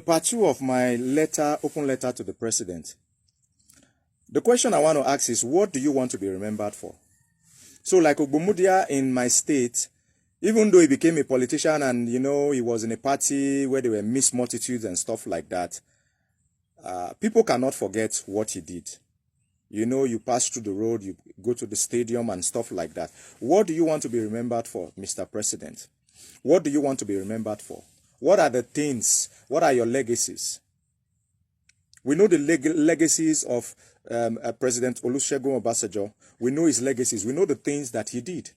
Part 2 of my letter, open letter to the president. The question I want to ask is, what do you want to be remembered for? So like Ogbomudia in my state, even though he became a politician and, he was in a party where there were mixed multitudes and stuff like that, people cannot forget what he did. You pass through the road, you go to the stadium and stuff like that. What do you want to be remembered for, Mr. President? What do you want to be remembered for? What are the things? What are your legacies? We know the legacies of President Olusegun Obasanjo. We know his legacies. We know the things that he did.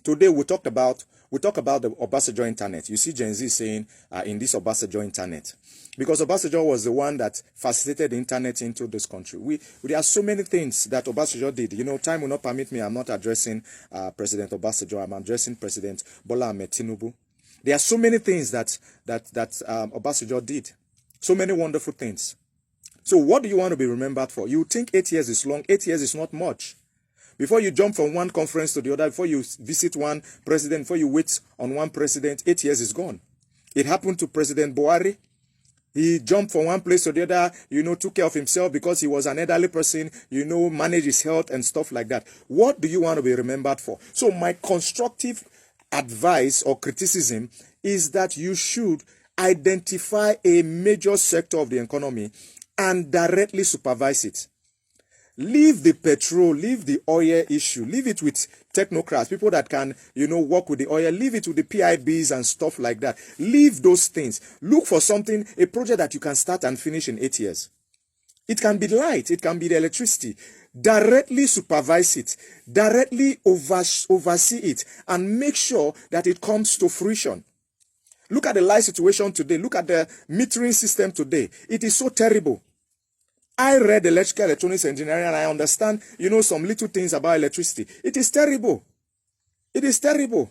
Today we talk about the Obasanjo internet. You see Gen Z saying in this Obasanjo internet. Because Obasanjo was the one that facilitated the internet into this country. There are so many things that Obasanjo did. Time will not permit me. I'm not addressing President Obasanjo. I'm addressing President Bola Ahmed Tinubu. There are so many things that Obasanjo did. So many wonderful things. So what do you want to be remembered for? You think 8 years is long. 8 years is not much. Before you jump from one conference to the other, before you visit one president, before you wait on one president, 8 years is gone. It happened to President Buhari. He jumped from one place to the other, took care of himself because he was an elderly person, managed his health and stuff like that. What do you want to be remembered for? So my constructive advice or criticism is that you should identify a major sector of the economy and directly supervise it. Leave the petrol, leave the oil issue, leave it with technocrats, people that can, work with the oil, leave it with the PIBs and stuff like that. Leave those things. Look for something, a project that you can start and finish in 8 years. It can be light, it can be the electricity. Directly supervise it, directly oversee it, and make sure that it comes to fruition. Look at the light situation today. Look at the metering system today. It is so terrible. I read electrical electronics engineering and I understand, some little things about electricity. It is terrible. It is terrible.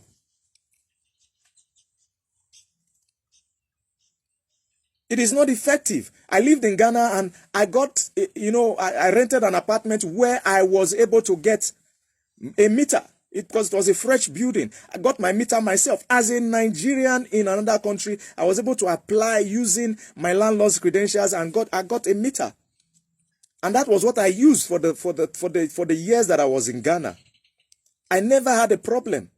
It is not effective. I lived in Ghana and I got, I rented an apartment where I was able to get a meter. Because it was a fresh building. I got my meter myself. As a Nigerian in another country, I was able to apply using my landlord's credentials and I got a meter. And that was what I used for the years that I was in Ghana. I never had a problem.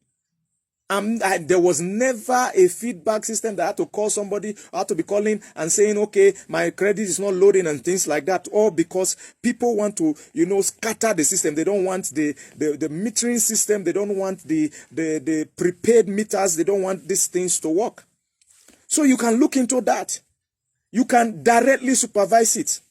There was never a feedback system that I had to call somebody, I had to be calling and saying, okay, my credit is not loading and things like that. All because people want to, scatter the system. They don't want the metering system. They don't want the prepaid meters. They don't want these things to work. So you can look into that. You can directly supervise it.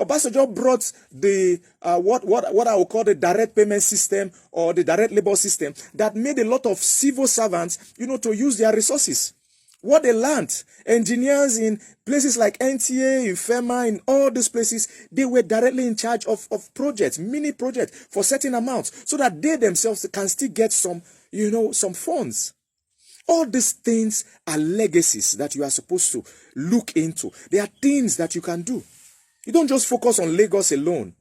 Obasanjo brought the what I would call the direct payment system or the direct labor system that made a lot of civil servants, to use their resources. What they learned, engineers in places like NTA, in FEMA, in all these places, they were directly in charge of projects, mini projects for certain amounts, so that they themselves can still get some, some funds. All these things are legacies that you are supposed to look into. They are things that you can do. You don't just focus on Lagos alone.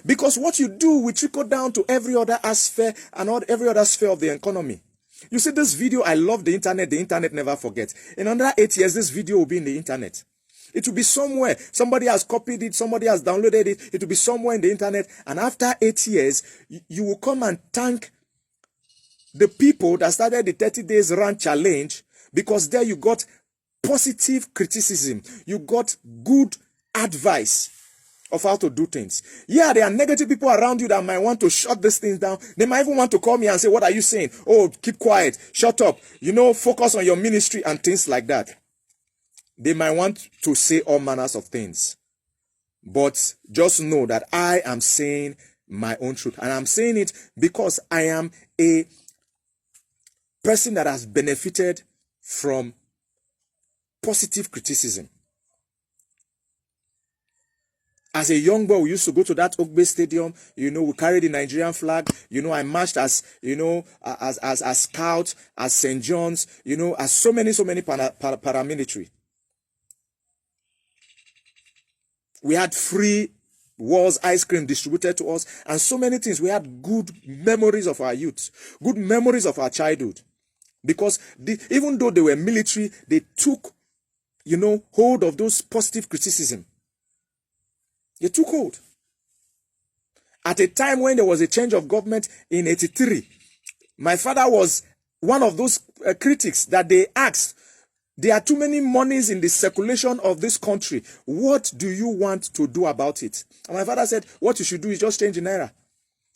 Because what you do will trickle down to every other aspect and every other sphere of the economy. You see this video, I love the internet never forgets. In another 8 years, this video will be in the internet. It will be somewhere. Somebody has copied it, somebody has downloaded it. It will be somewhere in the internet. And after 8 years, you will come and thank the people that started the 30 days run challenge, because there you got positive criticism. You got good advice of how to do things. Yeah, there are negative people around you that might want to shut these things down. They might even want to call me and say, what are you saying? Oh, keep quiet, shut up, focus on your ministry and things like that. They might want to say all manners of things. But just know that I am saying my own truth. And I'm saying it because I am a person that has benefited from positive criticism. As a young boy, we used to go to that Ogbe Stadium. We carried the Nigerian flag. I marched as scout, as St. John's. As so many paramilitary. We had free wars, ice cream distributed to us, and so many things. We had good memories of our youth, good memories of our childhood. Because even though they were military, they took hold of those positive criticism. They took hold. At a time when there was a change of government in 83, my father was one of those critics that they asked, there are too many monies in the circulation of this country. What do you want to do about it? And my father said, what you should do is just change the naira.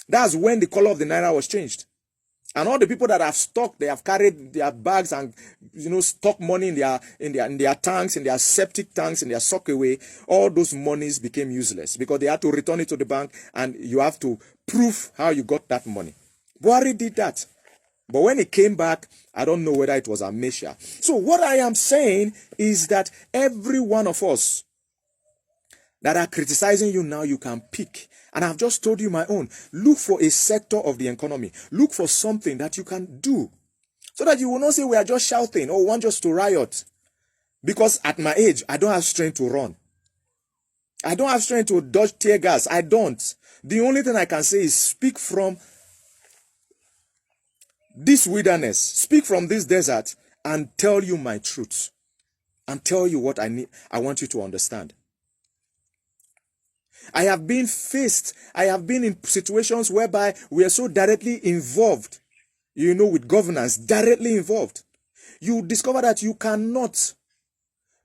That's when the color of the naira was changed. And all the people that have stocked, they have carried their bags and stock money in their tanks, in their septic tanks, in their sock away. All those monies became useless because they had to return it to the bank, and you have to prove how you got that money. Buhari did that. But when it came back, I don't know whether it was amnesia. So what I am saying is that every one of us that are criticizing you now, you can pick. And I've just told you my own. Look for a sector of the economy. Look for something that you can do. So that you will not say we are just shouting or want just to riot. Because at my age, I don't have strength to run. I don't have strength to dodge tear gas. I don't. The only thing I can say is speak from this wilderness, speak from this desert, and tell you my truth. And tell you what I want you to understand. I have been in situations whereby we are so directly involved, with governance, directly involved. You discover that you cannot.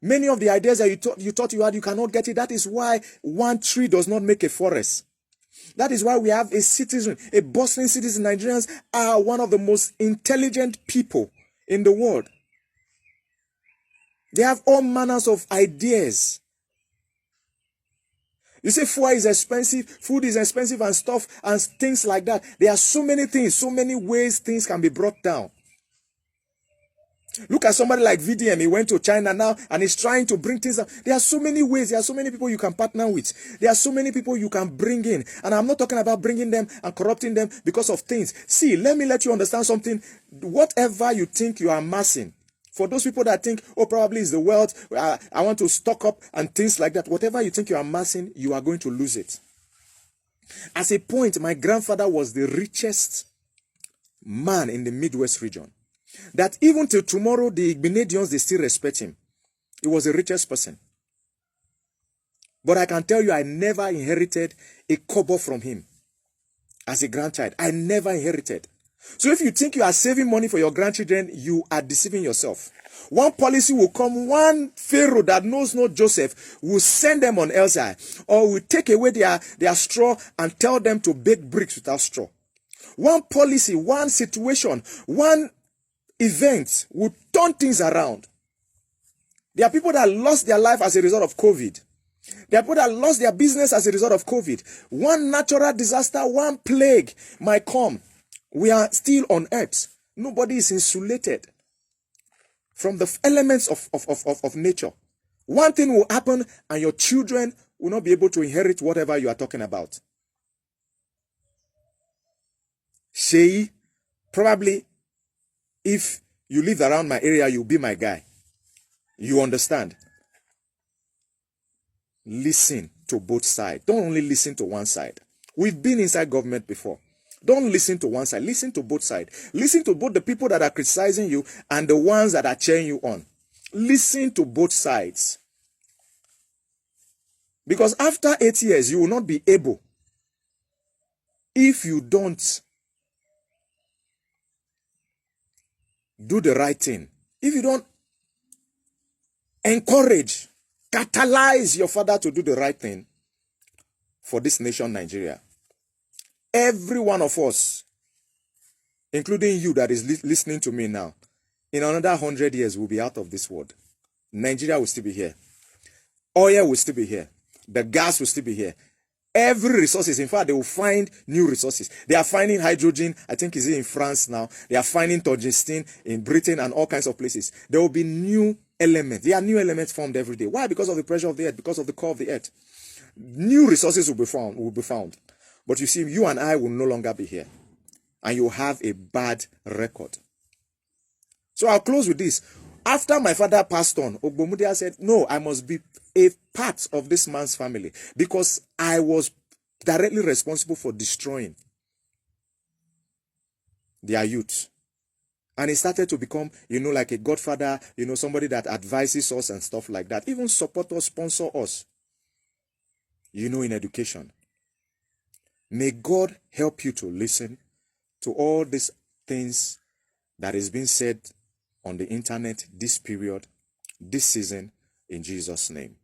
Many of the ideas that you thought you had, you cannot get it. That is why one tree does not make a forest. That is why we have a bustling citizen. Nigerians are one of the most intelligent people in the world. They have all manners of ideas. You say food is expensive and stuff and things like that. There are so many things, so many ways things can be brought down. Look at somebody like VDM. He went to China now and he's trying to bring things down. There are so many ways. There are so many people you can partner with. There are so many people you can bring in. And I'm not talking about bringing them and corrupting them because of things. See, let me let you understand something. Whatever you think you are amassing, for those people that think, probably it's the wealth, I want to stock up and things like that. Whatever you think you are amassing, you are going to lose it. At a point, my grandfather was the richest man in the Midwest region. That even till tomorrow, the Igbinedians, they still respect him. He was the richest person. But I can tell you, I never inherited a kobo from him. As a grandchild, I never inherited. So if you think you are saving money for your grandchildren, you are deceiving yourself. One policy will come, one pharaoh that knows no Joseph will send them on Elzai, or will take away their straw and tell them to bake bricks without straw. One policy, one situation, one event will turn things around. There are people that lost their life as a result of COVID. There are people that lost their business as a result of COVID. One natural disaster, one plague might come. We are still on earth. Nobody is insulated from the elements of nature. One thing will happen and your children will not be able to inherit whatever you are talking about. Sheyi, probably if you live around my area, you'll be my guy. You understand? Listen to both sides. Don't only listen to one side. We've been inside government before. Don't listen to one side. Listen to both sides. Listen to both the people that are criticizing you and the ones that are cheering you on. Listen to both sides. Because after 8 years, you will not be able, if you don't do the right thing, if you don't encourage, catalyze your father to do the right thing for this nation, Nigeria. Every one of us, including you that is listening to me now, in another 100 years, we'll be out of this world. Nigeria will still be here. Oil will still be here. The gas will still be here. Every resources, in fact, they will find new resources. They are finding hydrogen, I think is in France now. They are finding tungsten in Britain and all kinds of places. There will be new elements. There are new elements formed every day. Why? Because of the pressure of the earth, because of the core of the earth. New resources will be found. But you see, you and I will no longer be here. And you have a bad record. So I'll close with this. After my father passed on, Ogbomudia said, no, I must be a part of this man's family because I was directly responsible for destroying their youth. And he started to become, like a godfather, somebody that advises us and stuff like that. Even support us, sponsor us, in education. May God help you to listen to all these things that is being said on the internet this period, this season, in Jesus' name.